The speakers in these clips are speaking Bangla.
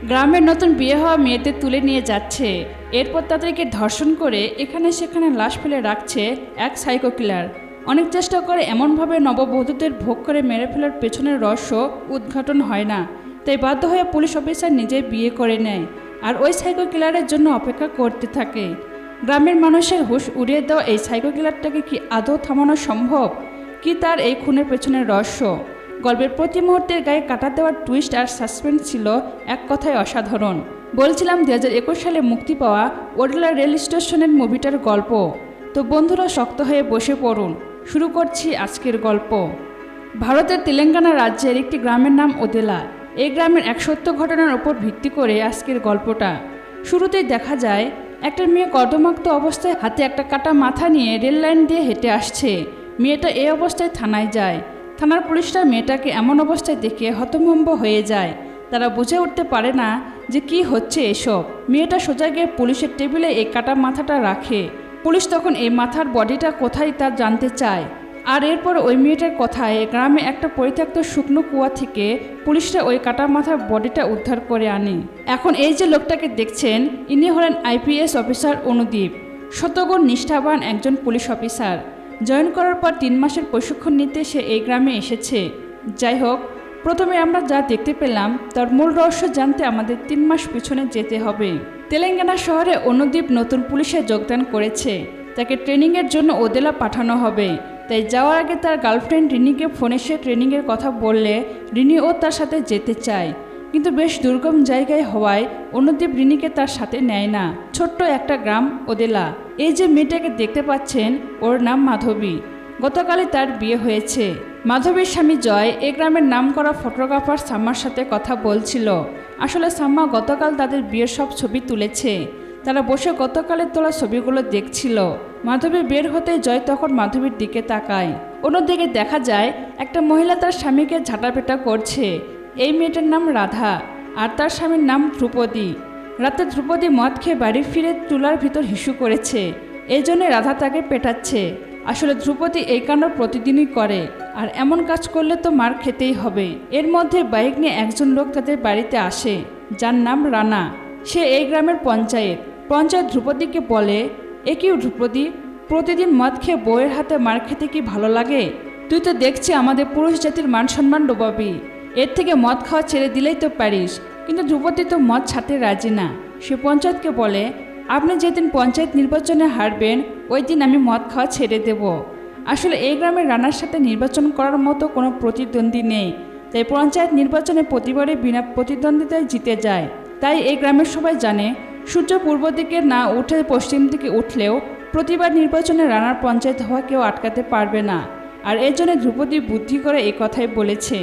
গ্রামের নতুন বিয়ে হওয়া মেয়েদের তুলে নিয়ে যাচ্ছে, এরপর তাদেরকে ধর্ষণ করে এখানে সেখানে লাশ ফেলে রাখছে এক সাইকো কিলার। অনেক চেষ্টা করে এমনভাবে নববধূদের ভোগ করে মেরে ফেলার পেছনের রহস্য উদ্ঘাটন হয় না, তাই বাধ্য হয়ে পুলিশ অফিসার নিজেই বিয়ে করে নেয় আর ওই সাইকো কিলারের জন্য অপেক্ষা করতে থাকে। গ্রামের মানুষের হুঁশ উড়িয়ে দেওয়া এই সাইকো কিলারটাকে কি আদৌ থামানো সম্ভব? কি তার এই খুনের পেছনের রহস্য? গল্পের প্রতি মুহূর্তের গায়ে কাটা দেওয়ার টুইস্ট আর সাসপেন্স ছিল এক কথায় অসাধারণ। বলছিলাম 2021 সালে মুক্তি পাওয়া ওডেলা রেল স্টেশনের মুভিটার গল্প। তো বন্ধুরা, শক্ত হয়ে বসে পড়ুন, শুরু করছি আজকের গল্প। ভারতের তেলেঙ্গানা রাজ্যের একটি গ্রামের নাম ওদেলা। এই গ্রামের এক সত্য ঘটনার উপর ভিত্তি করে আজকের গল্পটা। শুরুতেই দেখা যায় একটা মেয়ে কর্দমাক্ত অবস্থায় হাতে একটা কাটা মাথা নিয়ে রেল লাইন দিয়ে হেঁটে আসছে। মেয়েটা এই অবস্থায় থানায় যায়। থানার পুলিশরা মেয়েটাকে এমন অবস্থায় দেখে হতভম্ব হয়ে যায়। তারা বুঝে উঠতে পারে না যে কি হচ্ছে এসব। মেয়েটা সোজা গিয়ে পুলিশের টেবিলে এই কাটা মাথাটা রাখে। পুলিশ তখন এই মাথার বডিটা কোথায় তা জানতে চায়। আর এরপর ওই মেয়েটার কথায় গ্রামে একটা পরিত্যক্ত শুকনো কুয়া থেকে পুলিশরা ওই কাটা মাথার বডিটা উদ্ধার করে আনে। এখন এই যে লোকটাকে দেখছেন, ইনি হলেন আইপিএস অফিসার অনুদীপ। শতগুণ নিষ্ঠাবান একজন পুলিশ অফিসার। জয়েন করার পর 3 মাসের প্রশিক্ষণ নিতে সে এই গ্রামে এসেছে। যাই হোক, প্রথমে আমরা যা দেখতে পেলাম তার মূল রহস্য জানতে আমাদের 3 মাস পিছনে যেতে হবে। তেলেঙ্গানা শহরে অনুদীপ নতুন পুলিশে যোগদান করেছে। তাকে ট্রেনিংয়ের জন্য ওদেলা পাঠানো হবে। তাই যাওয়ার আগে তার গার্লফ্রেন্ড রিনিকে ফোনে সে ট্রেনিংয়ের কথা বললে রিনিও তার সাথে যেতে চায়, কিন্তু বেশ দুর্গম জায়গায় হওয়ায় অনুদীপ রিনিকে তার সাথে নেয় না। ছোট্ট একটা গ্রাম ওদেলা। এই যে মেয়েটাকে দেখতে পাচ্ছেন, ওর নাম মাধবী। গতকালই তার বিয়ে হয়েছে। মাধবীর স্বামী জয় এই গ্রামের নামকরা ফটোগ্রাফার সাম্মার সাথে কথা বলছিল। আসলে সাম্মা গতকাল তাদের বিয়ের সব ছবি তুলেছে। তারা বসে গতকালের তোলা ছবিগুলো দেখছিল। মাধবী বের হতে জয় তখন মাধবীর দিকে তাকায়। অন্যদিকে দেখা যায় একটা মহিলা তার স্বামীকে ঝাঁটাপেটা করছে। এই মেয়েটার নাম রাধা আর তার স্বামীর নাম ধ্রুপদী। রাতে ধ্রুপদী মদ খেয়ে বাড়ি ফিরে চুলার ভিতর হিসু করেছে। এই জন্যে রাধা তাকে পেটাচ্ছে। আসলে ধ্রুপদী এই কাণ্ড প্রতিদিনই করে, আর এমন কাজ করলে তো মার খেতেই হবে। এর মধ্যে বাইক নিয়ে একজন লোক তাদের বাড়িতে আসে, যার নাম রানা। সে এই গ্রামের পঞ্চায়েত ধ্রুপদীকে বলে, এ কি ধ্রুপদী, প্রতিদিন মদ খেয়ে বউয়ের হাতে মার খেতে কি ভালো লাগে? তুই তো দেখছি আমাদের পুরুষ জাতির মান সম্মান ডোবাবি। এর থেকে মদ খাওয়া ছেড়ে দিলেই তো পারিস। কিন্তু ধ্রুপদী তো মদ ছাড়তে রাজি না। সে পঞ্চায়েতকে বলে, আপনি যেদিন পঞ্চায়েত নির্বাচনে হারবেন ওই দিন আমি মদ খাওয়া ছেড়ে দেব। আসলে এই গ্রামের রানার সাথে নির্বাচন করার মতো কোনো প্রতিদ্বন্দ্বী নেই, তাই পঞ্চায়েত নির্বাচনে প্রতিবারই বিনা প্রতিদ্বন্দ্বিতায় জিতে যায়। তাই এই গ্রামের সবাই জানে, সূর্য পূর্ব দিকে না উঠে পশ্চিম দিকে উঠলেও প্রতিবার নির্বাচনে রানার পঞ্চায়েত হওয়া কেউ আটকাতে পারবে না। আর এর জন্য ধ্রুপদী বুদ্ধি করে এই কথাই বলেছে,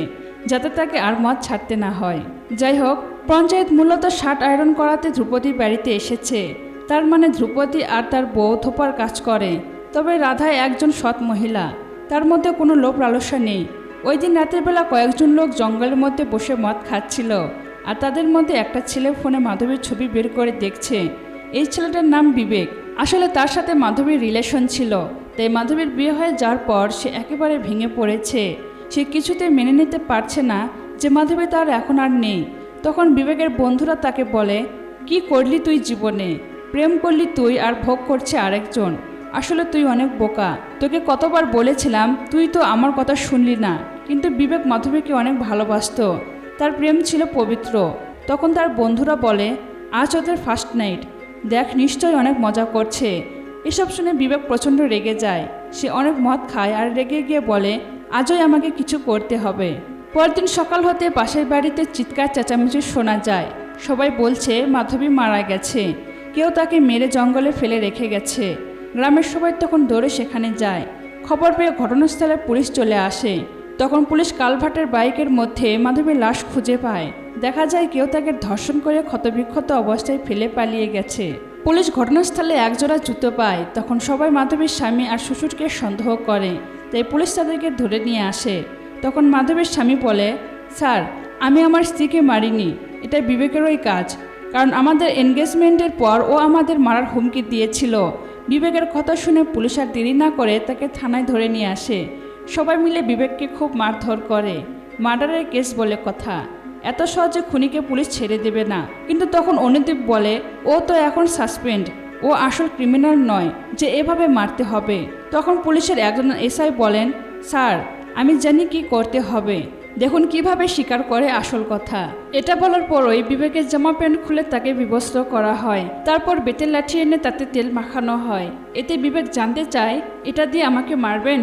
যাতে তাকে আর মদ ছাড়তে না হয়। যাই হোক, পঞ্চায়েত মূলত শার্ট আয়রন করাতে ধ্রুপদীর বাড়িতে এসেছে। তার মানে ধ্রুপদী আর তার বউ থোপার কাজ করে। তবে রাধা একজন সৎ মহিলা, তার মধ্যে কোনো লোভ লালসা নেই। ওই দিন রাতের বেলা কয়েকজন লোক জঙ্গলের মধ্যে বসে মদ খাচ্ছিল, আর তাদের মধ্যে একটা ছেলে ফোনে মাধবীর ছবি বের করে দেখছে। এই ছেলেটার নাম বিবেক। আসলে তার সাথে মাধবীর রিলেশন ছিল, তাই মাধবীর বিয়ে হয়ে যাওয়ার পর সে একেবারে ভেঙে পড়েছে। সে কিছুতে মেনে নিতে পারছে না যে মাধবী তার এখন আর নেই। তখন বিবেকের বন্ধুরা তাকে বলে, কি করলি তুই জীবনে? প্রেম করলি তুই আর ভোগ করছে আরেকজন। আসলে তুই অনেক বোকা। তোকে কতবার বলেছিলাম, তুই তো আমার কথা শুনলি না। কিন্তু বিবেক মাধবীকে অনেক ভালোবাসত, তার প্রেম ছিল পবিত্র। তখন তার বন্ধুরা বলে, আজ ওদের ফার্স্ট নাইট, দেখ নিশ্চয়ই অনেক মজা করছে। এসব শুনে বিবেক প্রচণ্ড রেগে যায়। সে অনেক মদ খায় আর রেগে গিয়ে বলে, আজই আমাকে কিছু করতে হবে। পরদিন সকাল হতে পাশের বাড়িতে চিৎকার চেঁচামেচি শোনা যায়। সবাই বলছে মাধবী মারা গেছে, কেউ তাকে মেরে জঙ্গলে ফেলে রেখে গেছে। গ্রামের সবাই তখন দৌড়ে সেখানে যায়। খবর পেয়ে ঘটনাস্থলে পুলিশ চলে আসে। তখন পুলিশ কালভার্টের বাইকের মধ্যে মাধবীর লাশ খুঁজে পায়। দেখা যায় কেউ তাকে ধর্ষণ করে ক্ষতবিক্ষত অবস্থায় ফেলে পালিয়ে গেছে। পুলিশ ঘটনাস্থলে একজোড়া জুতো পায়। তখন সবাই মাধবীর স্বামী আর শ্বশুরকে সন্দেহ করে, তাই পুলিশ তাদেরকে ধরে নিয়ে আসে। তখন মাধবীর স্বামী বলে, স্যার, আমি আমার স্ত্রীকে মারিনি, এটা বিবেকেরই কাজ। কারণ আমাদের এনগেজমেন্টের পর ও আমাদের মারার হুমকি দিয়েছিল। বিবেকের কথা শুনে পুলিশ আর দেরি না করে তাকে থানায় ধরে নিয়ে আসে। সবাই মিলে বিবেককে খুব মারধর করে। মার্ডারের কেস বলে কথা। এত সহজে খুনিকে পুলিশ ছেড়ে দেবে না। কিন্তু তখন অনুদীপ বলে, ও তো এখন সাসপেন্ড, ও আসল ক্রিমিনাল নয় যে এভাবে মারতে হবে। তখন পুলিশের একজন এসআই বলেন, স্যার আমি জানি কি করতে হবে, দেখুন কিভাবে স্বীকার করে আসল কথা। এটা বলার পরই বিবেকের জামা প্যান্ট খুলে তাকে বিবস্ত্র করা হয়। তারপর বেতের লাঠি এনে তাতে তেল মাখানো হয়। এতে বিবেক জানতে চায়, এটা দিয়ে আমাকে মারবেন?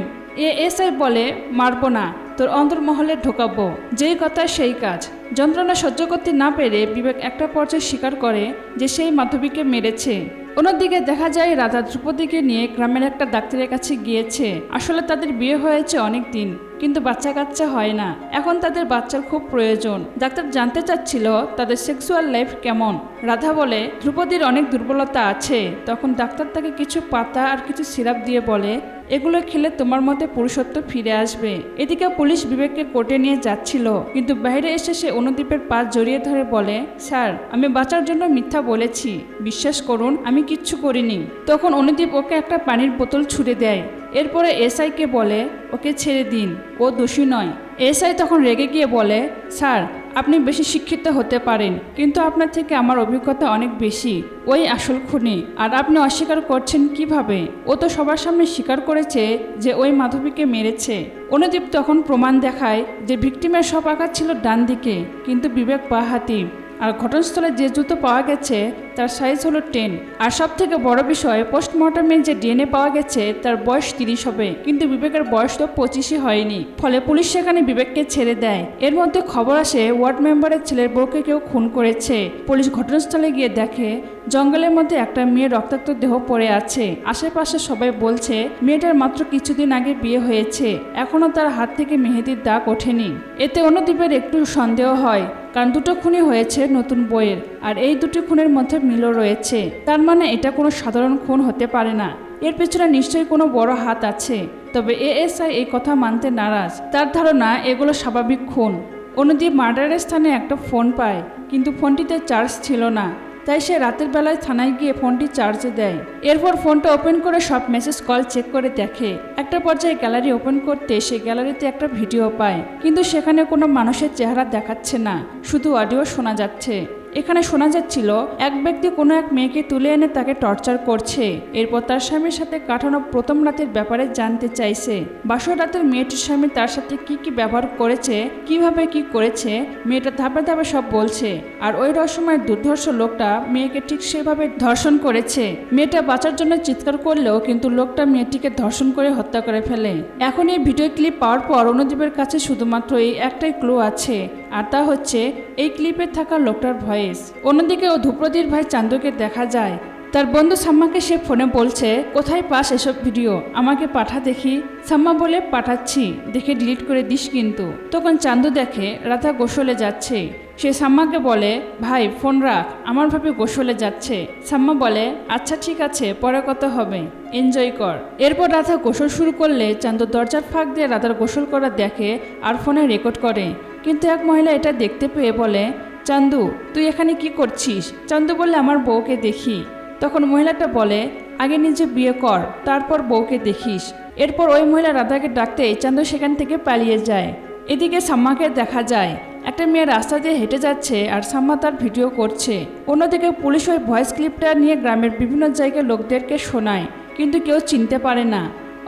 এসআই বলে, মারবো না, তোর অন্তর্মহলে ঢোকাবো। যেই কথা সেই কাজ। যন্ত্রণা সহ্য করতে না পেরে বিবেক একটা পর্যায়ে স্বীকার করে যে সেই মাধবীকে মেরেছে। অন্যদিকে দেখা যায় রাধা ধ্রুপদীকে নিয়ে গ্রামের একটা ডাক্তারের কাছে গিয়েছে। আসলে তাদের বিয়ে হয়েছে অনেক দিন, কিন্তু বাচ্চা কাচ্চা হয় না। এখন তাদের বাচ্চার খুব প্রয়োজন। ডাক্তার জানতে চাচ্ছিল তাদের সেক্সুয়াল লাইফ কেমন। রাধা বলে ধ্রুপদীর অনেক দুর্বলতা আছে। তখন ডাক্তার তাকে কিছু পাতা আর কিছু সিরাপ দিয়ে বলে, এগুলো খেলে তোমার মধ্যে পুরুষত্ব ফিরে আসবে। এদিকে পুলিশ বিবেককে কোর্টে নিয়ে যাচ্ছিল, কিন্তু বাইরে এসে সে অনুদীপের পা জড়িয়ে ধরে বলে, স্যার আমি বাঁচার জন্য মিথ্যা বলেছি, বিশ্বাস করুন আমি কিচ্ছু করিনি। তখন অনুদীপ ওকে একটা পানির বোতল ছুঁড়ে দেয়। এরপরে এসআইকে বলে, ওকে ছেড়ে দিন, ও দোষী নয়। এসআই তখন রেগে গিয়ে বলে, স্যার আপনি বেশি শিক্ষিত হতে পারেন, কিন্তু আপনার থেকে আমার অভিজ্ঞতা অনেক বেশি। ওই আসল খুনি, আর আপনি অস্বীকার করছেন কিভাবে? ও তো সবার সামনে স্বীকার করেছে যে ওই মাধবীকে মেরেছে। অনুদীপ তখন প্রমাণ দেখায় যে ভিকটিমের সব আঘাত ছিল ডান দিকে, কিন্তু বিবেক বাঁ হাতি। আর ঘটনাস্থলে যে জুতো পাওয়া গেছে তার সাইজ হলো 10। আর সব থেকে বড় বিষয়, পোস্টমর্টমে যে ডিএনএ পাওয়া গেছে তার বয়স 30 হবে, কিন্তু বিবেকের বয়স তো 25ই হয়নি। ফলে পুলিশ সেখানে বিবেককে ছেড়ে দেয়। এর মধ্যে খবর আসে ওয়ার্ড মেম্বারের ছেলের বউকে কেউ খুন করেছে। পুলিশ ঘটনাস্থলে গিয়ে দেখে জঙ্গলের মধ্যে একটা মেয়ের রক্তাক্ত দেহ পড়ে আছে। আশেপাশে সবাই বলছে মেয়েটার মাত্র কিছুদিন আগে বিয়ে হয়েছে, এখনো তার হাত থেকে মেহেদির দাগ ওঠেনি। এতে অনুদীপের একটু সন্দেহ হয়, কারণ দুটো খুনই হয়েছে নতুন বইয়ের, আর এই দুটি খুনের মধ্যে মিলও রয়েছে। তার মানে এটা কোনো সাধারণ খুন হতে পারে না, এর পেছনে নিশ্চয়ই কোনো বড় হাত আছে। তবে এএসআই এই কথা মানতে নারাজ। তার ধারণা এগুলো স্বাভাবিক খুন। অনুদীপ মার্ডারের স্থানে একটা ফোন পায়, কিন্তু ফোনটিতে চার্জ ছিল না। তাই সে রাতের বেলায় থানায় গিয়ে ফোনটি চার্জে দেয়। এরপর ফোনটা ওপেন করে সব মেসেজ কল চেক করে দেখে। একটা পর্যায়ে গ্যালারি ওপেন করতে সে গ্যালারিতে একটা ভিডিও পায়, কিন্তু সেখানে কোনো মানুষের চেহারা দেখাচ্ছে না, শুধু অডিও শোনা যাচ্ছে। এখানে শোনা যাচ্ছিল এক ব্যক্তি কোনো এক মেয়েকে তুলে এনে তাকে টর্চার করছে। এরপর তার স্বামীর সাথে কাটানো প্রথম রাতের ব্যাপারে জানতে চাইছে। বাসর রাতের মেয়েটির স্বামী তার সাথে কি ব্যবহার করেছে, কিভাবে কি করেছে, মেয়েটা ধাপে ধাপে সব বলছে। আর ওই রহস্যময় দুর্ধর্ষ লোকটা মেয়েকে ঠিক সেভাবে ধর্ষণ করেছে। মেয়েটা বাঁচার জন্য চিৎকার করলেও কিন্তু লোকটা মেয়েটিকে ধর্ষণ করে হত্যা করে ফেলে। এখন এই ভিডিও ক্লিপ পাওয়ার পর অনুদীপের কাছে শুধুমাত্র এই একটাই ক্লু আছে, আর তা হচ্ছে এই ক্লিপে থাকা লোকটার ভয়েস। অন্যদিকে ও ধ্রুপদীর ভাই চান্দুকে দেখা যায়। তার বন্ধু সাম্মাকে সে ফোনে বলছে, কোথায় পাস এসব ভিডিও, আমাকে পাঠা দেখি। সাম্মা বলে, পাঠাচ্ছি, দেখে ডিলিট করে দিস কিন্তু। তখন চান্দু দেখে রাধা গোসলে যাচ্ছে। সে সাম্মাকে বলে, ভাই ফোন রাখ, আমার ভাবে গোসলে যাচ্ছে। সাম্মা বলে, আচ্ছা ঠিক আছে, পরে কথা হবে, এনজয় কর। এরপর রাধা গোসল শুরু করলে চান্দু দরজার ফাঁক দিয়ে রাধার গোসল করা দেখে আর ফোনে রেকর্ড করে। কিন্তু এক মহিলা এটা দেখতে পেয়ে বলে, চান্দু তুই এখানে কি করছিস? চান্দু বলে, আমার বউকে দেখি। তখন মহিলাটা বলে, আগে নিজে বিয়ে কর, তারপর বউকে দেখিস। এরপর ওই মহিলা রাধাকে ডাকতে চান্দু সেখান থেকে পালিয়ে যায়। এদিকে সাম্মাকে দেখা যায়, একটা মেয়ে রাস্তা দিয়ে হেঁটে যাচ্ছে আর সাম্মা তার ভিডিও করছে। অন্যদিকে পুলিশ ওই ভয়েস ক্লিপটা নিয়ে গ্রামের বিভিন্ন জায়গায় লোকদেরকে শোনায়, কিন্তু কেউ চিনতে পারে না।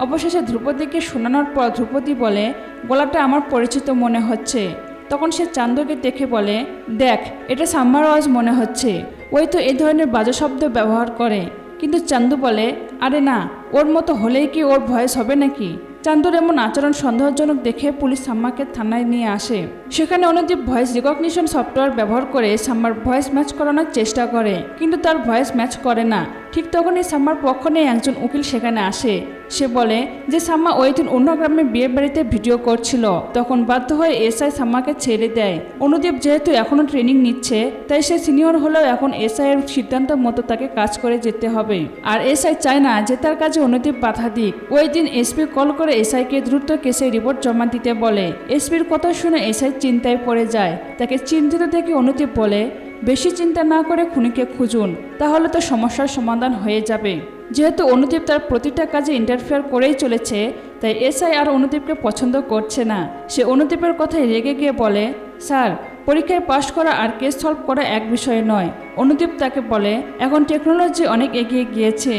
অবশেষে ধ্রুপদীকে শোনানোর পর ধ্রুপদী বলে, গলাটা আমার পরিচিত মনে হচ্ছে। তখন সে চান্দুকে দেখে বলে, দেখ এটা সাম্মার আওয়াজ মনে হচ্ছে, ওই তো এই ধরনের বাজে শব্দ ব্যবহার করে। কিন্তু চান্দু বলে, আরে না, ওর মতো হলেই কি ওর ভয়েস হবে নাকি? চান্দুর এমন আচরণ সন্দেহজনক দেখে পুলিশ সাম্মাকে থানায় নিয়ে আসে। সেখানে অনুদীপ ভয়েস রিকগনিশন সফটওয়্যার ব্যবহার করে সাম্মার ভয়েস ম্যাচ করানোর চেষ্টা করে, কিন্তু তার ভয়েস ম্যাচ করে না। ঠিক তখনই সাম্মার পক্ষ নিয়ে একজন উকিল সেখানে আসে। সে বলে যে সাম্মা ওই দিন অন্য গ্রামে বিয়ে বাড়িতে ভিডিও করছিল। তখন বাধ্য হয়ে এসআই সাম্মাকে ছেড়ে দেয়। অনুদীপ যেহেতু এখনো ট্রেনিং নিচ্ছে, তাই সে সিনিয়র হলেও এখন এসআই এর সিদ্ধান্ত মতো তাকে কাজ করে যেতে হবে। আর এসআই চায় না যে তার কাজে অনুদীপ বাধা দিক। ওই দিন এসপি কল করে এসআইকে দ্রুত কেসের রিপোর্ট জমা দিতে বলে। এসপির কথা শুনে এসআই চিন্তায় পড়ে যায়। তাকে চিন্তিত দেখে অনুদীপ বলে, বেশি চিন্তা না করে খুনিকে খুঁজুন, তাহলে তো সমস্যার সমাধান হয়ে যাবে। যেহেতু অনুদীপ তার প্রতিটা কাজে ইন্টারফেয়ার করেই চলেছে, তাই এসআই আর অনুদীপকে পছন্দ করছে না। সে অনুদীপের কথায় রেগে গিয়ে বলে, স্যার পরীক্ষায় পাশ করা আর কেস সলভ করা এক বিষয় নয়। অনুদীপ তাকে বলে, এখন টেকনোলজি অনেক এগিয়ে গিয়েছে,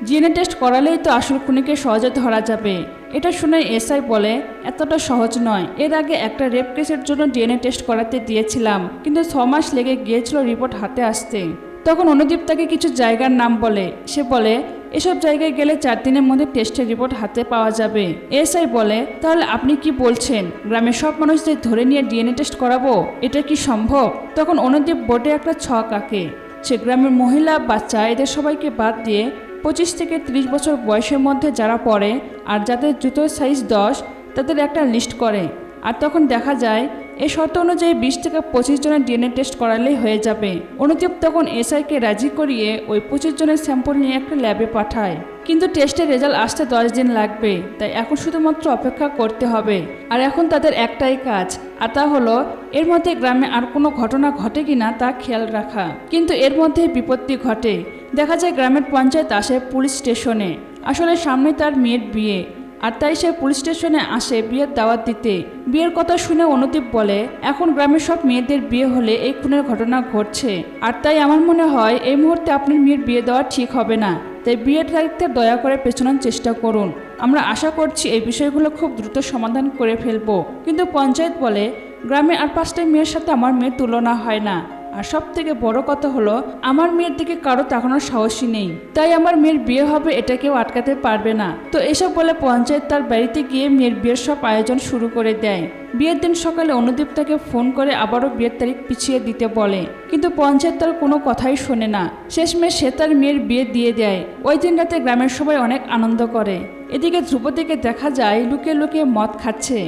ডিএনএ টেস্ট করালেই তো আসল খুনিকে সহজে ধরা যাবে। এটা শুনে এসআই বলে, এতটা সহজ নয়। এর আগে একটা রেপ কেসের জন্য ডিএনএ টেস্ট করাতে দিয়েছিলাম, কিন্তু 6 মাস লেগে গিয়েছিল রিপোর্ট হাতে আসতে। তখন অনুদীপ তাকে কিছু জায়গার নাম বলে। সে বলে, এসব জায়গায় গেলে 4 দিনের মধ্যে টেস্টের রিপোর্ট হাতে পাওয়া যাবে। এসআই বলে, তাহলে আপনি কি বলছেন গ্রামের সব মানুষদের ধরে নিয়ে ডিএনএ টেস্ট করাবো? এটা কি সম্ভব? তখন অনুদীপ বোর্ডে একটা ছক আঁকে। সে গ্রামের মহিলা, বাচ্চা এদের সবাইকে বাদ দিয়ে 25 থেকে 30 বছর বয়সের মধ্যে যারা পড়ে আর যাদের জুতোর সাইজ 10 তাদের একটা লিস্ট করে। আর তখন দেখা যায় এই শর্ত অনুযায়ী 20 থেকে 25 জনের ডিএনএ টেস্ট করালেই হয়ে যাবে। অনুদীপ তখন এসআইকে রাজি করিয়ে ওই 25 জনের স্যাম্পল নিয়ে একটা ল্যাবে পাঠায়। কিন্তু টেস্টের রেজাল্ট আসতে 10 দিন লাগবে, তাই এখন শুধুমাত্র অপেক্ষা করতে হবে। আর এখন তাদের একটাই কাজ, আর তা হলো এর মধ্যে গ্রামে আর কোনো ঘটনা ঘটে কিনা তা খেয়াল রাখা। কিন্তু এর মধ্যে বিপত্তি ঘটে। দেখা যায় গ্রামের পঞ্চায়েত আসে পুলিশ স্টেশনে। আসলে সামনে তার মেয়ের বিয়ে, আর তাই সে পুলিশ স্টেশনে আসে বিয়ের দাওয়াত দিতে। বিয়ের কথা শুনে অনুদীপ বলে, এখন গ্রামের সব মেয়েদের বিয়ে হলে এই খুনের ঘটনা ঘটছে, আর তাই আমার মনে হয় এই মুহূর্তে আপনার মেয়ের বিয়ে দেওয়া ঠিক হবে না। তাই বিয়ের তারিখটা দয়া করে পেছানোর চেষ্টা করুন। আমরা আশা করছি এই বিষয়গুলো খুব দ্রুত সমাধান করে ফেলবো। কিন্তু পঞ্চায়েত বলে, গ্রামে আর 5টা মেয়ের সাথে আমার মেয়ের তুলনা হয় না। আর সব থেকে বড় কথা হলো আমার মেয়ের দিকে কারো তাকানোর সাহসী নেই, তাই আমার মেয়ের বিয়ে হবে এটা কেউ আটকাতে পারবে না। তো এসব বলে পঞ্চায়েত তার বাড়িতে গিয়ে মেয়ের বিয়ের সব আয়োজন শুরু করে দেয়। বিয়ের দিন সকালে অনুদীপ তাকে ফোন করে আবারও বিয়ের তারিখ পিছিয়ে দিতে বলে, কিন্তু পঞ্চায়েত তার কোনো কথাই শোনে না। শেষমেশ সে তার মেয়ের বিয়ে দিয়ে দেয়। ওই দিন রাতে গ্রামের সবাই অনেক আনন্দ করে। এদিকে ধ্রুপদীকে দেখা যায় লুকিয়ে লুকিয়ে মদ খাচ্ছে,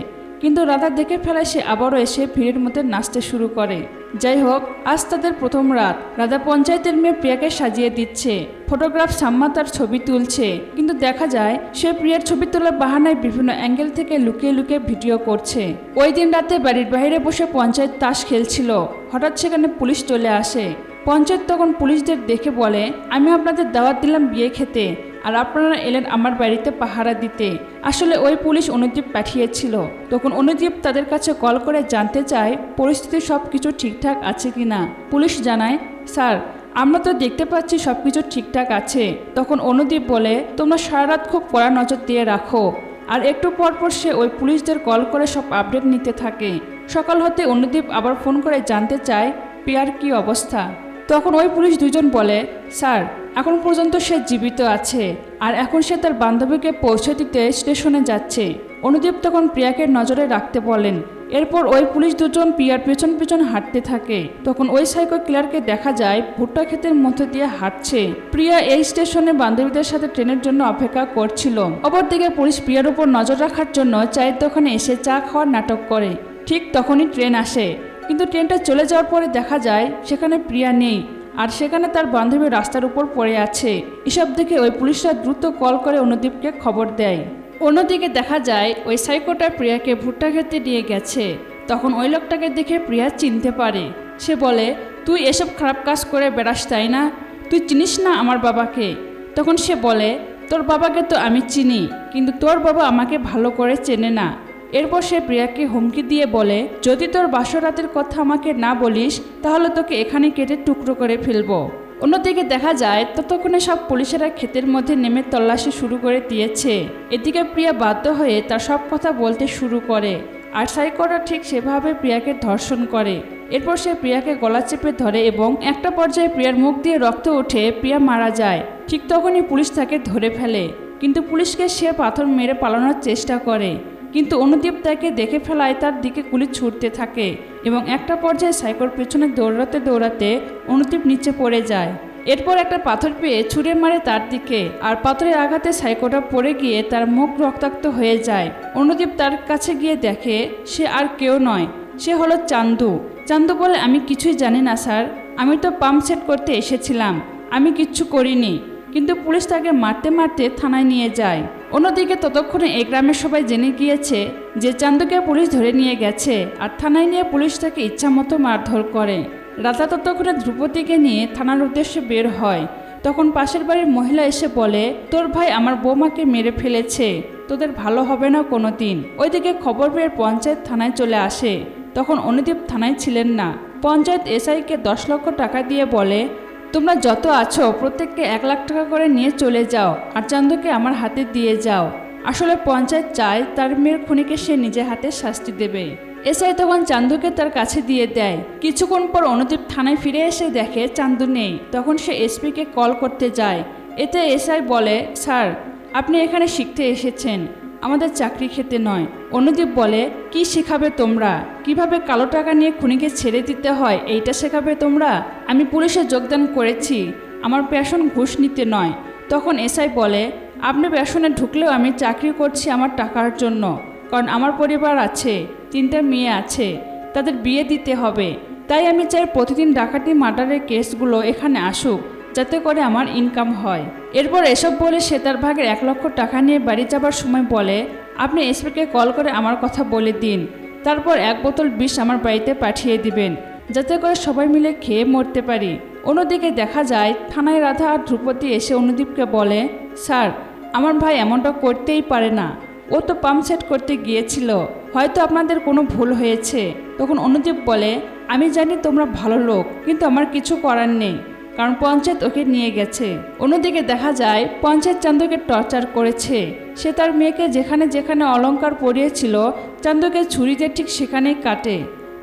কিন্তু রাধা দেখে ফেলায় সে আবারও এসে ভিড়ের মধ্যে নাচতে শুরু করে। যাই হোক, আজ তাদের প্রথম রাত। রাধা পঞ্চায়েতের মেয়ে প্রিয়াকে সাজিয়ে দিচ্ছে। ফটোগ্রাফ সাম্মা তার ছবি তুলছে, কিন্তু দেখা যায় সে প্রিয়ার ছবি তোলার বাহানায় বিভিন্ন অ্যাঙ্গেল থেকে লুকিয়ে লুকিয়ে ভিডিও করছে। ওই দিন রাতে বাড়ির বাইরে বসে পঞ্চায়েত তাস খেলছিল। হঠাৎ সেখানে পুলিশ চলে আসে। পঞ্চায়েত তখন পুলিশদের দেখে বলে, আমি আপনাদের দাওয়াত দিলাম বিয়ে খেতে, আর আপনারা এলেন আমার বাড়িতে পাহারা দিতে। আসলে ওই পুলিশ অনুদীপ পাঠিয়েছিল। তখন অনুদীপ তাদের কাছে কল করে জানতে চায় পরিস্থিতি সব কিছু ঠিকঠাক আছে কিনা। পুলিশ জানায়, স্যার আমরা তো দেখতে পাচ্ছি সব কিছু ঠিকঠাক আছে। তখন অনুদীপ বলে, তোমরা সারা রাত খুব কড়া নজর দিয়ে রাখো। আর একটু পরপর সে ওই পুলিশদের কল করে সব আপডেট নিতে থাকে। সকাল হতে অনুদীপ আবার ফোন করে জানতে চায় প্রিয়ার কি অবস্থা। তখন ওই পুলিশ দুজন বলে, স্যার এখন পর্যন্ত সে জীবিত আছে, আর এখন সে তার বান্ধবীকে পৌঁছে দিতে স্টেশনে যাচ্ছে। অনুদীপ তখন প্রিয়াকে নজরে রাখতে বলেন। এরপর ওই পুলিশ দুজন প্রিয়ার পেছন পেছন হাঁটতে থাকে। তখন ওই সাইকো কিলারকে দেখা যায় ভুট্টা ক্ষেতের মধ্যে দিয়ে হাঁটছে। প্রিয়া এই স্টেশনে বান্ধবীদের সাথে ট্রেনের জন্য অপেক্ষা করছিল। অপরদিকে পুলিশ প্রিয়ার উপর নজর রাখার জন্য চায়ের দোকানে এসে চা খাওয়ার নাটক করে। ঠিক তখনই ট্রেন আসে, কিন্তু ট্রেনটা চলে যাওয়ার পরে দেখা যায় সেখানে প্রিয়া নেই, আর সেখানে তার বান্ধবী রাস্তার উপর পড়ে আছে। এসব দেখে ওই পুলিশরা দ্রুত কল করে অনুদীপকে খবর দেয়। অন্যদিকে দেখা যায় ওই সাইকোটা প্রিয়াকে ভুট্টা খেতে নিয়ে গেছে। তখন ওই লোকটাকে দেখে প্রিয়া চিনতে পারে। সে বলে, তুই এসব খারাপ কাজ করে বেড়াস তাই না? তুই চিনিস না আমার বাবাকে? তখন সে বলে, তোর বাবাকে তো আমি চিনি, কিন্তু তোর বাবা আমাকে ভালো করে চেনে না। এরপর সে প্রিয়াকে হুমকি দিয়ে বলে, যদি তোর বাসর রাতের কথা আমাকে না বলিস তাহলে তোকে এখানে কেটে টুকরো করে ফেলবো। অন্যদিকে দেখা যায় ততক্ষণে সব পুলিশেরা ক্ষেতের মধ্যে নেমে তল্লাশি শুরু করে দিয়েছে। এদিকে প্রিয়া বাধ্য হয়ে তার সব কথা বলতে শুরু করে, আর সাইকোটা ঠিক সেভাবে প্রিয়াকে ধর্ষণ করে। এরপর সে প্রিয়াকে গলা চেপে ধরে এবং একটা পর্যায়ে প্রিয়ার মুখ দিয়ে রক্ত উঠে প্রিয়া মারা যায়। ঠিক তখনই পুলিশ তাকে ধরে ফেলে, কিন্তু পুলিশকে সে পাথর মেরে পালানোর চেষ্টা করে, কিন্তু অনুদীপ তাকে দেখে ফেলায় তার দিকে গুলি ছুটতে থাকে এবং একটা পর্যায়ে সাইকোর পেছনে দৌড়াতে দৌড়াতে অনুদীপ নিচে পড়ে যায়। এরপর একটা পাথর পেয়ে ছুঁড়ে মারে তার দিকে, আর পাথরের আঘাতে সাইকোটা পড়ে গিয়ে তার মুখ রক্তাক্ত হয়ে যায়। অনুদীপ তার কাছে গিয়ে দেখে সে আর কেউ নয়, সে হলো চান্দু। চান্দু বলে, আমি কিছুই জানি না স্যার, আমি তো পাম্প সেট করতে এসেছিলাম, আমি কিচ্ছু করিনি। কিন্তু পুলিশ তাকে মারতে মারতে থানায় নিয়ে যায়। অন্যদিকে ততক্ষণে এই গ্রামের সবাই জেনে গিয়েছে যে চান্দুকে পুলিশ ধরে নিয়ে গেছে, আর থানায় নিয়ে পুলিশ তাকে ইচ্ছামতো মারধর করে। রাধা ততক্ষণে ধ্রুপদীকে নিয়ে থানার উদ্দেশ্যে বের হয়। তখন পাশের বাড়ির মহিলা এসে বলে, তোর ভাই আমার বৌমাকে মেরে ফেলেছে, তোদের ভালো হবে না কোনো দিন। ওইদিকে খবর পেয়ে পঞ্চায়েত থানায় চলে আসে। তখন অনুদীপ থানায় ছিলেন না। পঞ্চায়েত এসআইকে 10 লক্ষ টাকা দিয়ে বলে, তোমরা যত আছো প্রত্যেককে 1 লাখ টাকা করে নিয়ে চলে যাও আর চান্দুকে আমার হাতে দিয়ে যাও। আসলে পঞ্চায়েত চায় তার মেয়ের খুনিকে সে নিজে হাতে শাস্তি দেবে। এসআই তখন চান্দুকে তার কাছে দিয়ে দেয়। কিছুক্ষণ পর অনুদীপ থানায় ফিরে এসে দেখে চান্দু নেই। তখন সে এসপিকে কল করতে যায়। এতে এসআই বলে, স্যার আপনি এখানে শিখতে এসেছেন, আমাদের চাকরি খেতে নয়। অনুদীপ বলে, কি শেখাবে তোমরা? কিভাবে কালো টাকা নিয়ে খুনিকে ছেড়ে দিতে হয় এইটা শেখাবে তোমরা? আমি পুলিশে যোগদান করেছি, আমার প্যাশন ঘুষ নিতে নয়। তখন এসআই বলে, আপনি প্যাশনে ঢুকলেও আমি চাকরি করছি আমার টাকার জন্য, কারণ আমার পরিবার আছে, 3টা মেয়ে আছে, তাদের বিয়ে দিতে হবে। তাই আমি চাই প্রতিদিন ডাকাতি মার্ডারের কেসগুলো এখানে আসুক, যাতে করে আমার ইনকাম হয়। এরপর এসব বলে সে তার ভাগের 1 লক্ষ টাকা নিয়ে বাড়ি যাবার সময় বলে, আপনি এসপিকে কল করে আমার কথা বলে দিন, তারপর 1 বোতল বিষ আমার বাড়িতে পাঠিয়ে দিবেন, যাতে করে সবাই মিলে খেয়ে মরতে পারি। অন্যদিকে দেখা যায় থানায় রাধা আর ধ্রুপদী এসে অনুদীপকে বলে, স্যার আমার ভাই এমনটা করতেই পারে না, ও তো পাম্প সেট করতে গিয়েছিল, হয়তো আপনাদের কোনো ভুল হয়েছে। তখন অনুদীপ বলে, আমি জানি তোমরা ভালো লোক, কিন্তু আমার কিছু করার নেই, কারণ পঞ্চায়েত ওকে নিয়ে গেছে। অন্যদিকে দেখা যায় পঞ্চায়েত চান্দুকে টর্চার করেছে। সে তার মেয়েকে যেখানে যেখানে অলংকার পরিয়েছিল চান্দুকে ছুরি দিয়ে ঠিক সেখানেই কাটে।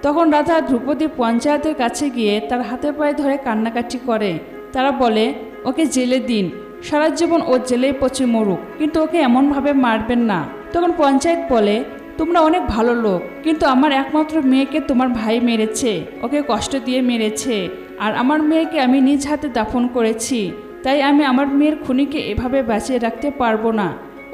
তখন রাধা ধ্রুপদী পঞ্চায়েতের কাছে গিয়ে তার হাতে পায়ে ধরে কান্নাকাটি করে। তারা বলে, ওকে জেলে দিন, সারা জীবন ও জেলেই পচে মরুক, কিন্তু ওকে এমনভাবে মারবেন না। তখন পঞ্চায়েত বলে, তোমরা অনেক ভালো লোক, কিন্তু আমার একমাত্র মেয়েকে তোমার ভাই মেরেছে, ওকে কষ্ট দিয়ে মেরেছে, আর আমার মেয়েকে আমি নিজ হাতে দাফন করেছি। তাই আমি আমার মেয়ের খুনিকে এভাবে বাঁচিয়ে রাখতে পারবো না,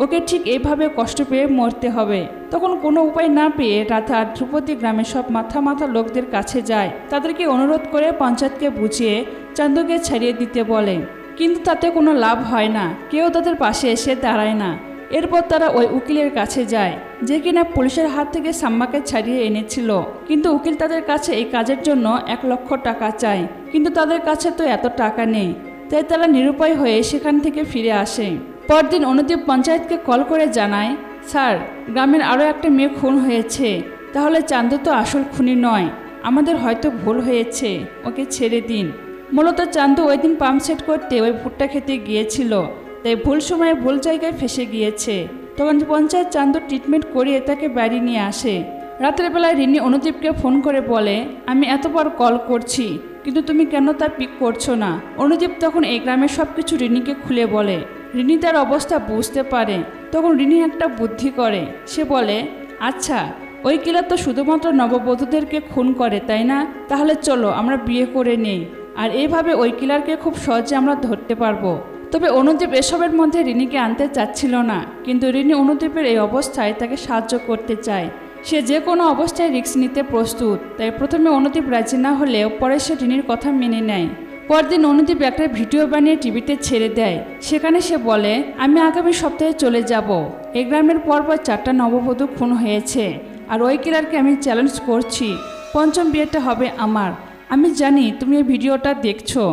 ওকে ঠিক এইভাবে কষ্ট পেয়ে মরতে হবে। তখন কোনো উপায় না পেয়ে রাধা ধ্রুপদী গ্রামের সব মাথা লোকদের কাছে যায়। তাদেরকে অনুরোধ করে পঞ্চায়েতকে বুঝিয়ে চান্দুকে ছাড়িয়ে দিতে বলে, কিন্তু তাতে কোনো লাভ হয় না, কেউ তাদের পাশে এসে দাঁড়ায় না। এরপর তারা ওই উকিলের কাছে যায়, যে কিনা পুলিশের হাত থেকে সাম্মাকে ছাড়িয়ে এনেছিল। কিন্তু উকিল তাদের কাছে এই কাজের জন্য 1 লক্ষ টাকা চায়, কিন্তু তাদের কাছে তো এত টাকা নেই। তাই তারা নিরুপায় হয়ে সেখান থেকে ফিরে আসে। পরদিন অনুদীপ পঞ্চায়েতকে কল করে জানায়, স্যার গ্রামের আরও একটা মেয়ে খুন হয়েছে, তাহলে চান্দু তো আসল খুনি নয়, আমাদের হয়তো ভুল হয়েছে, ওকে ছেড়ে দিন। মূলত চান্দু ওই দিন পাম্প সেট করতে ওই ভুট্টা খেতে গিয়েছিল, তাই ভুল সময়ে ভুল জায়গায় ফেসে গিয়েছে। তখন পঞ্চায়েত চান্দুর ট্রিটমেন্ট করিয়ে তাকে বাড়ি নিয়ে আসে। রাতের বেলায় রিনি অনুদীপকে ফোন করে বলে, আমি এতবার কল করছি, কিন্তু তুমি কেন তা পিক করছো না? অনুদীপ তখন এই গ্রামের সব কিছু রিনিকে খুলে বলে। রিনি তার অবস্থা বুঝতে পারে। তখন রিনি একটা বুদ্ধি করে, সে বলে, আচ্ছা ওই কিলার তো শুধুমাত্র নববধূদেরকে খুন করে, তাই না? তাহলে চলো আমরা বিয়ে করে নেই, আর এইভাবে ওই কিলারকে খুব সহজে আমরা ধরতে পারবো। তবে অনুদীপ এসবের মধ্যে রিনিকে আনতে চাচ্ছিল না, কিন্তু রিনি অনুদীপের এই অবস্থায় তাকে সাহায্য করতে চায়। সে যে কোনো অবস্থায় রিস্ক নিতে প্রস্তুত। তাই প্রথমে অনুদীপ রাজি না হলেও পরে সে রিনির কথা মেনে নেয়। পরদিন অনুদীপ একটা ভিডিও বানিয়ে টিভিতে ছেড়ে দেয়। সেখানে সে বলে, আমি আগামী সপ্তাহে চলে যাব। এই গ্রামের পরপর 4টা নববধূ খুন হয়েছে, আর ওই কিলারকে আমি চ্যালেঞ্জ করছি, 5ম বিয়েটা হবে আমার। আমি জানি তুমি এই ভিডিওটা দেখছো,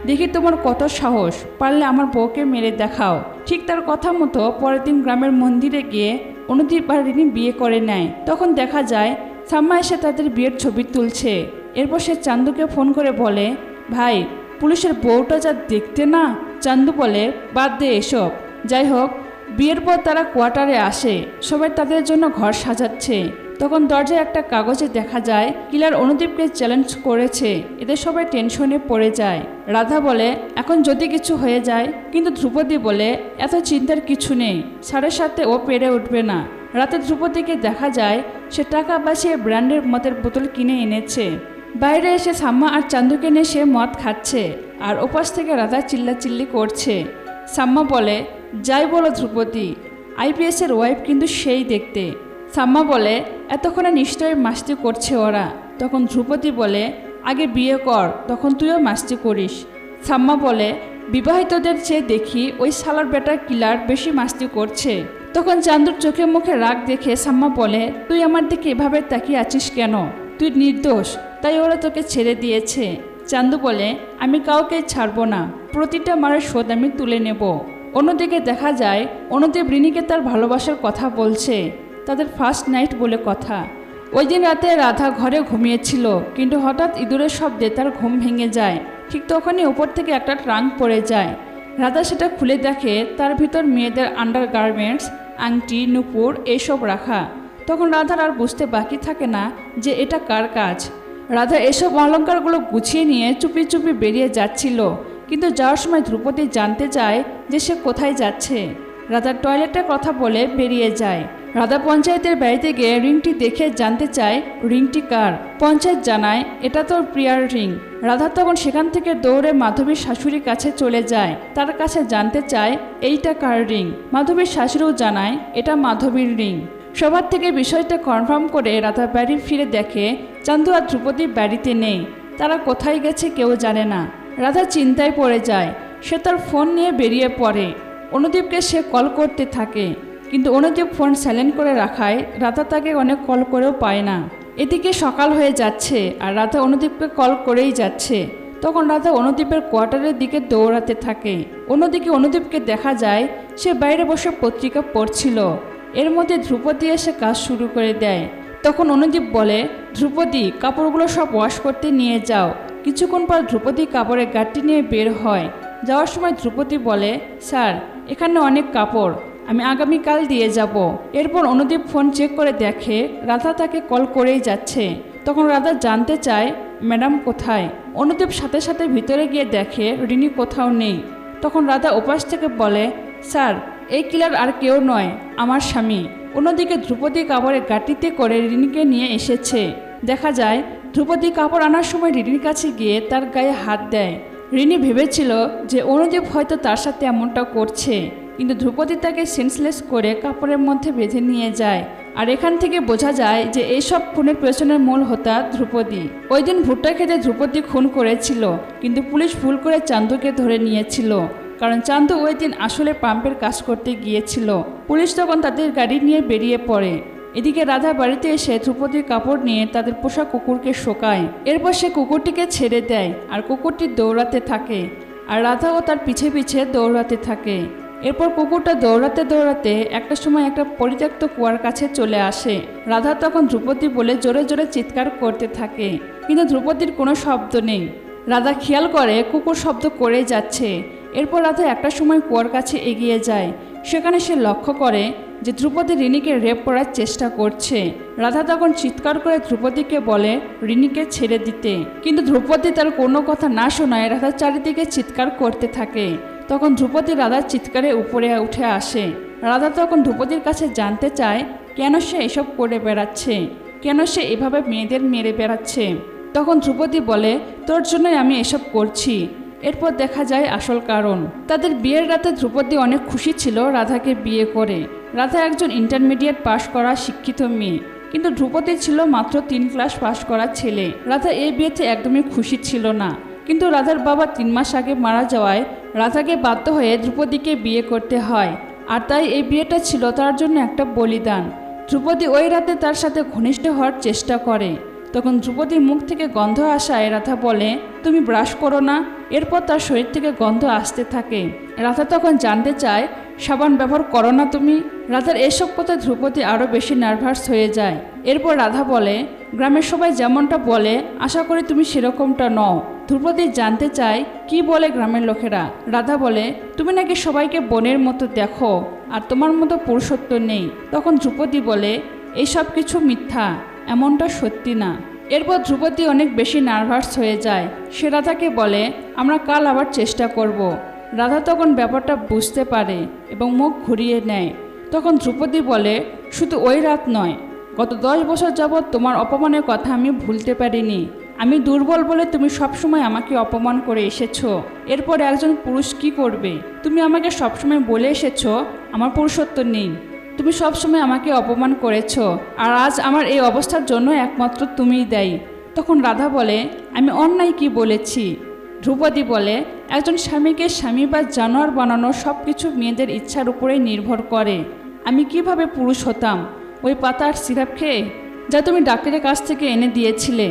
দেখি তোমার কত সাহস, পারলে আমার বউকে মেরে দেখাও। ঠিক তার কথা মতো পরের দিন গ্রামের মন্দিরে গিয়ে অনুদীপ আর রিনি বিয়ে করে নেয়। তখন দেখা যায় সাম্মা এসে তাদের বিয়ের ছবি তুলছে। এরপর সে চান্দুকে ফোন করে বলে, ভাই পুলিশের বউটা যা দেখতে না। চান্দু বলে, বাদ দে এসব। যাই হোক, বিয়ের পর তারা কোয়ার্টারে আসে, সবাই তাদের জন্য ঘর সাজাচ্ছে। তখন দরজায় একটা কাগজে দেখা যায় কিলার অনুদীপকে চ্যালেঞ্জ করেছে। এতে সবাই টেনশনে পড়ে যায়। রাধা বলে, এখন যদি কিছু হয়ে যায়। কিন্তু ধ্রুপদী বলে, এত চিন্তার কিছু নেই, 7:30 ও পেরে উঠবে না। রাতে ধ্রুপদীকে দেখা যায় সে টাকা বাঁচিয়ে ব্র্যান্ডের মদের বোতল কিনে এনেছে। বাইরে এসে সাম্মা আর চান্দুকে নিয়ে সে মদ খাচ্ছে, আর ওপাশ থেকে রাধা চিল্লাচিল্লি করছে। সাম্মা বলে, যাই বলো ধ্রুপদী, আইপিএসের ওয়াইফ কিন্তু সেই দেখতে। সাম্মা বলে, এতক্ষণে নিশ্চয়ই মাস্তি করছে ওরা। তখন ধ্রুপদী বলে, আগে বিয়ে কর, তখন তুইও মাস্তি করিস। সাম্মা বলে, বিবাহিতদের চেয়ে দেখি ওই শালার বেটা কিলার বেশি মাস্তি করছে। তখন চান্দুর চোখে মুখে রাগ দেখে সাম্মা বলে, তুই আমার দিকে এভাবে তাকিয়ে আছিস কেন? তুই নির্দোষ, তাই ওরা তোকে ছেড়ে দিয়েছে। চান্দু বলে, আমি কাউকে ছাড়বো না, প্রতিটা মারের শোধ আমি তুলে নেব। অন্যদিকে দেখা যায় অনুদীপ রিনিকে তার ভালোবাসার কথা বলছে, তাদের ফার্স্ট নাইট বলে কথা। ওই দিন রাতে রাধা ঘরে ঘুমিয়েছিল, কিন্তু হঠাৎ ইঁদুরের শব্দে তার ঘুম ভেঙে যায়। ঠিক তখনই উপর থেকে একটা ট্রাঙ্ক পড়ে যায়। রাধা সেটা খুলে দেখে তার ভিতর মেয়েদের আন্ডার গার্মেন্টস, আংটি, নূপুর এইসব রাখা। তখন রাধার আর বুঝতে বাকি থাকে না যে এটা কার কাজ। রাধা এসব অলঙ্কারগুলো গুছিয়ে নিয়ে চুপি চুপি বেরিয়ে যাচ্ছিল, কিন্তু যাওয়ার সময় ধ্রুপদী জানতে চায় যে সে কোথায় যাচ্ছে। রাধা টয়লেটের কথা বলে বেরিয়ে যায়। রাধা পঞ্চায়েতের বাড়িতে গিয়ে রিংটি দেখে জানতে চায় রিংটি কার। পঞ্চায়েত জানায় এটা তোর প্রিয়ার রিং। রাধা তখন সেখান থেকে দৌড়ে মাধবীর শাশুড়ির কাছে চলে যায়, তার কাছে জানতে চায় এইটা কার রিং। মাধবীর শাশুড়িও জানায় এটা মাধবীর রিং। সবার থেকে বিষয়টা কনফার্ম করে রাধা বাড়ি ফিরে দেখে চান্দু আর ধ্রুপদী বাড়িতে নেই। তারা কোথায় গেছে কেউ জানে না। রাধা চিন্তায় পড়ে যায়। সে তার ফোন নিয়ে বেরিয়ে পড়ে। অনুদীপকে সে কল করতে থাকে, কিন্তু অনুদীপ ফোন সাইলেন্ট করে রাখায় রাধা তাকে অনেক কল করেও পায় না। এদিকে সকাল হয়ে যাচ্ছে আর রাধা অনুদীপকে কল করেই যাচ্ছে। তখন রাধা অনুদীপের কোয়ার্টারের দিকে দৌড়াতে থাকে। অন্যদিকে অনুদীপকে দেখা যায় সে বাইরে বসে পত্রিকা পড়ছিল। এর মধ্যে ধ্রুপদী এসে কাজ শুরু করে দেয়। তখন অনুদীপ বলে, ধ্রুপদী, কাপড়গুলো সব ওয়াশ করতে নিয়ে যাও। কিছুক্ষণ পর ধ্রুপদী কাপড়ের গাঁটটি নিয়ে বের হয়। যাওয়ার সময় ধ্রুপদী বলে, স্যার, এখানে অনেক কাপড়, আমি আগামীকাল দিয়ে যাব। এরপর অনুদীপ ফোন চেক করে দেখে রাধা তাকে কল করেই যাচ্ছে। তখন রাধা জানতে চায় ম্যাডাম কোথায়। অনুদীপ সাথে সাথে ভিতরে গিয়ে দেখে রিনি কোথাও নেই। তখন রাধা উপাস থেকে বলে, স্যার, এই কিলার আর কেউ নয়, আমার স্বামী। অন্যদিকে ধ্রুপদী কাপড়ের গাঁটিতে করে রিনিকে নিয়ে এসেছে। দেখা যায় ধ্রুপদী কাপড় আনার সময় রিনির কাছে গিয়ে তার গায়ে হাত দেয়। রিনি ভেবেছিল যে অনুদীপ হয়তো তার সাথে এমনটা করছে, কিন্তু ধ্রুপদী তাকে সেন্সলেস করে কাপড়ের মধ্যে বেঁধে নিয়ে যায়। আর এখান থেকে বোঝা যায় যে এইসব খুনের পেছনের মূল হোতা ধ্রুপদী। ওই দিন ভুট্টা খেতে ধ্রুপদী খুন করেছিল, কিন্তু পুলিশ ভুল করে চান্দুকে ধরে নিয়েছিল, কারণ চান্দু ওই দিন আসলে পাম্পের কাজ করতে গিয়েছিল। পুলিশ তখন তাদের গাড়ি নিয়ে বেরিয়ে পড়ে। এদিকে রাধা বাড়িতে এসে ধ্রুপদীর কাপড় নিয়ে তাদের পোষা কুকুরকে শোকায়। এরপর সে কুকুরটিকে ছেড়ে দেয় আর কুকুরটি দৌড়াতে থাকে, আর রাধাও তার পিছে পিছে দৌড়াতে থাকে। এরপর কুকুরটা দৌড়াতে দৌড়াতে একটা সময় একটা পরিত্যক্ত কুয়ার কাছে চলে আসে। রাধা তখন ধ্রুপদী বলে জোরে জোরে চিৎকার করতে থাকে, কিন্তু ধ্রুপদীর কোনো শব্দ নেই। রাধা খেয়াল করে কুকুর শব্দ করে যাচ্ছে। এরপর রাধা একটা সময় কুয়ার কাছে এগিয়ে যায়। সেখানে সে লক্ষ্য করে যে ধ্রুপদী রিনিকে রেপ করার চেষ্টা করছে। রাধা তখন চিৎকার করে ধ্রুপদীকে বলে রিনিকে ছেড়ে দিতে, কিন্তু ধ্রুপদী তার কোনো কথা না শোনায় রাধা চারিদিকে চিৎকার করতে থাকে। তখন ধ্রুপদী রাধার চিৎকারে উপরে উঠে আসে। রাধা তখন ধ্রুপদীর কাছে জানতে চায় কেন সে এসব করে বেড়াচ্ছে, কেন সে এভাবে মেয়েদের মেরে বেড়াচ্ছে। তখন ধ্রুপদী বলে, তোর জন্যই আমি এসব করছি। এরপর দেখা যায় আসল কারণ। তাদের বিয়ের রাতে ধ্রুপদী অনেক খুশি ছিল রাধাকে বিয়ে করে। রাধা একজন ইন্টারমিডিয়েট পাশ করা শিক্ষিত মেয়ে, কিন্তু ধ্রুপদী ছিল মাত্র 3 ক্লাস পাশ করা ছেলে। রাধা এই বিয়েতে একদমই খুশি ছিল না, কিন্তু রাধার বাবা 3 মাস আগে মারা যাওয়ায় রাধাকে বাধ্য হয়ে ধ্রুপদীকে বিয়ে করতে হয়। আর তাই এই বিয়েটা ছিল তার জন্য একটা বলিদান। ধ্রুপদী ওই রাতে তার সাথে ঘনিষ্ঠ হওয়ার চেষ্টা করে। তখন ধ্রুপদীর মুখ থেকে গন্ধ আসায় রাধা বলে, তুমি ব্রাশ করো না। এরপর তার শরীর থেকে গন্ধ আসতে থাকে। রাধা তখন জানতে চায়, সাবান ব্যবহার করো না তুমি। রাধার এসব কথা ধ্রুপদী আরও বেশি নার্ভাস হয়ে যায়। এরপর রাধা বলে, গ্রামের সবাই যেমনটা বলে আশা করি তুমি সেরকমটা নও। ধ্রুপদী জানতে চায় কি বলে গ্রামের লোকেরা। রাধা বলে, তুমি নাকি সবাইকে বোনের মতো দেখো আর তোমার মতো পুরুষত্ব নেই। তখন ধ্রুপদী বলে, এইসব কিছু মিথ্যা, এমনটা সত্যি না। এরপর ধ্রুপদী অনেক বেশি নার্ভাস হয়ে যায়। সে রাধাকে বলে, আমরা কাল আবার চেষ্টা করব। রাধা তখন ব্যাপারটা বুঝতে পারে এবং মুখ ঘুরিয়ে নেয়। তখন ধ্রুপদী বলে, শুধু ওই রাত নয়, গত 10 বছর যাবৎ তোমার অপমানের কথা আমি ভুলতে পারিনি। আমি দুর্বল বলে তুমি সবসময় আমাকে অপমান করে এসেছো। এরপর একজন পুরুষ কি করবে? তুমি আমাকে সবসময় বলে এসেছো আমার পুরুষত্ব নেই। তুমি সবসময় আমাকে অপমান করেছো, আর আজ আমার এই অবস্থার জন্য একমাত্র তুমিই দায়ী। তখন রাধা বলে, আমি অন্যায় কি বলেছি? ধ্রুপদী বলে, একজন স্বামীকে স্বামী বা জানোয়ার বানানো সব কিছু মেয়েদের ইচ্ছার উপরেই নির্ভর করে। আমি কিভাবে পুরুষ হতাম ওই পাতার সিরাপ খেয়ে, যা তুমি ডাক্তারের কাছ থেকে এনে দিয়েছিলে?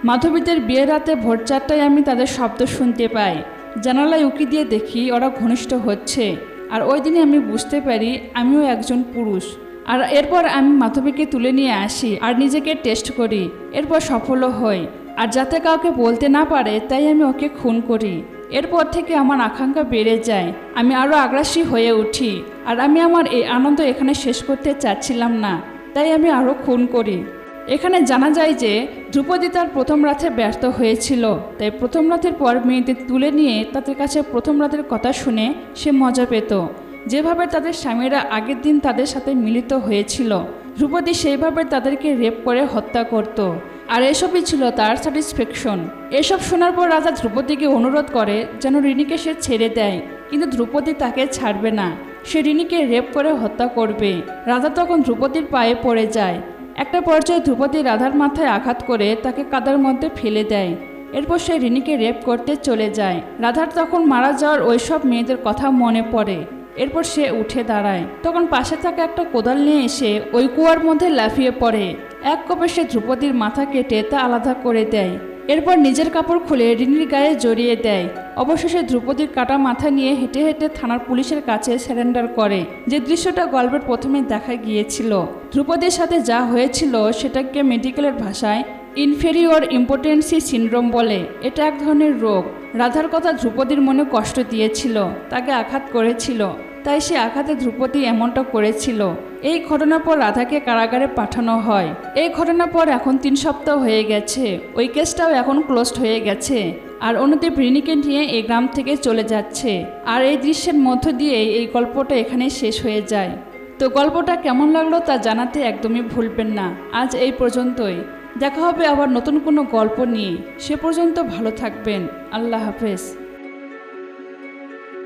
মাধবীদের বিয়ের রাতে ভোর 4টায় আমি তাদের শব্দ শুনতে পাই। জানালায় উঁকি দিয়ে দেখি ওরা ঘনিষ্ঠ হচ্ছে। আর ওই দিনে আমি বুঝতে পারি আমিও একজন পুরুষ। আর এরপর আমি মাধবীকে তুলে নিয়ে আসি আর নিজেকে টেস্ট করি, এরপর সফলও হই। আর যাতে কাউকে বলতে না পারে তাই আমি ওকে খুন করি। এরপর থেকে আমার আকাঙ্ক্ষা বেড়ে যায়, আমি আরও আগ্রাসী হয়ে উঠি। আর আমি আমার এই আনন্দ এখানে শেষ করতে চাচ্ছিলাম না, তাই আমি আরও খুন করি। এখানে জানা যায় যে ধ্রুপদী তার প্রথম রাতে ব্যর্থ হয়েছিল, তাই প্রথম রাতের পর মেয়েদের তুলে নিয়ে তাদের কাছে প্রথম রাতের কথা শুনে সে মজা পেত। যেভাবে তাদের স্বামীরা আগের দিন তাদের সাথে মিলিত হয়েছিল, ধ্রুপদী সেইভাবে তাদেরকে রেপ করে হত্যা করত। আর এসবই ছিল তার স্যাটিসফ্যাকশন। এসব শোনার পর রাজা ধ্রুপদীকে অনুরোধ করে যেন রিনিকে সে ছেড়ে দেয়, কিন্তু ধ্রুপদী তাকে ছাড়বে না, সে রিনিকে রেপ করে হত্যা করবে। রাজা তখন ধ্রুপদীর পায়ে পড়ে যায়। একটা পর্যায়ে ধ্রুপদী রাধার মাথায় আঘাত করে তাকে কাদার মধ্যে ফেলে দেয়। এরপর সে রিনিকে রেপ করতে চলে যায়। রাধার তখন মারা যাওয়ার ওইসব মেয়েদের কথা মনে পড়ে। এরপর সে উঠে দাঁড়ায়, তখন পাশে থাকা একটা কোদাল নিয়ে এসে ওই কুয়ার মধ্যে লাফিয়ে পড়ে। এক কোপে সে ধ্রুপদীর মাথা কেটে তা আলাদা করে দেয়। এরপর নিজের কাপড় খুলে রিনির গায়ে জড়িয়ে দেয়। অবশেষে ধ্রুপদীর কাটা মাথা নিয়ে হেঁটে হেঁটে থানার পুলিশের কাছে সারেন্ডার করে। যে দৃশ্যটা গল্পের প্রথমে দেখা গিয়েছিল, ধ্রুপদীর সাথে যা হয়েছিল সেটাকে মেডিকেলের ভাষায় ইনফেরিয়র ইম্পোটেন্সি সিনড্রোম বলে। এটা এক ধরনের রোগ। রাধার কথা ধ্রুপদীর মনে কষ্ট দিয়েছিল, তাকে আঘাত করেছিল, তাই সে আঘাতে ধ্রুপদী এমনটা করেছিল। এই ঘটনার পর রাধাকে কারাগারে পাঠানো হয়। এই ঘটনার পর এখন 3 সপ্তাহ হয়ে গেছে, ওই কেসটাও এখন ক্লোজড হয়ে গেছে। আর অনুদীপ রিনিকে নিয়ে এই গ্রাম থেকে চলে যাচ্ছে। আর এই দৃশ্যের মধ্য দিয়ে এই গল্পটা এখানে শেষ হয়ে যায়। তো গল্পটা কেমন লাগলো তা জানাতে একদমই ভুলবেন না। আজ এই পর্যন্তই, দেখা হবে আবার নতুন কোনো গল্প নিয়ে। সে পর্যন্ত ভালো থাকবেন। আল্লাহ হাফেজ।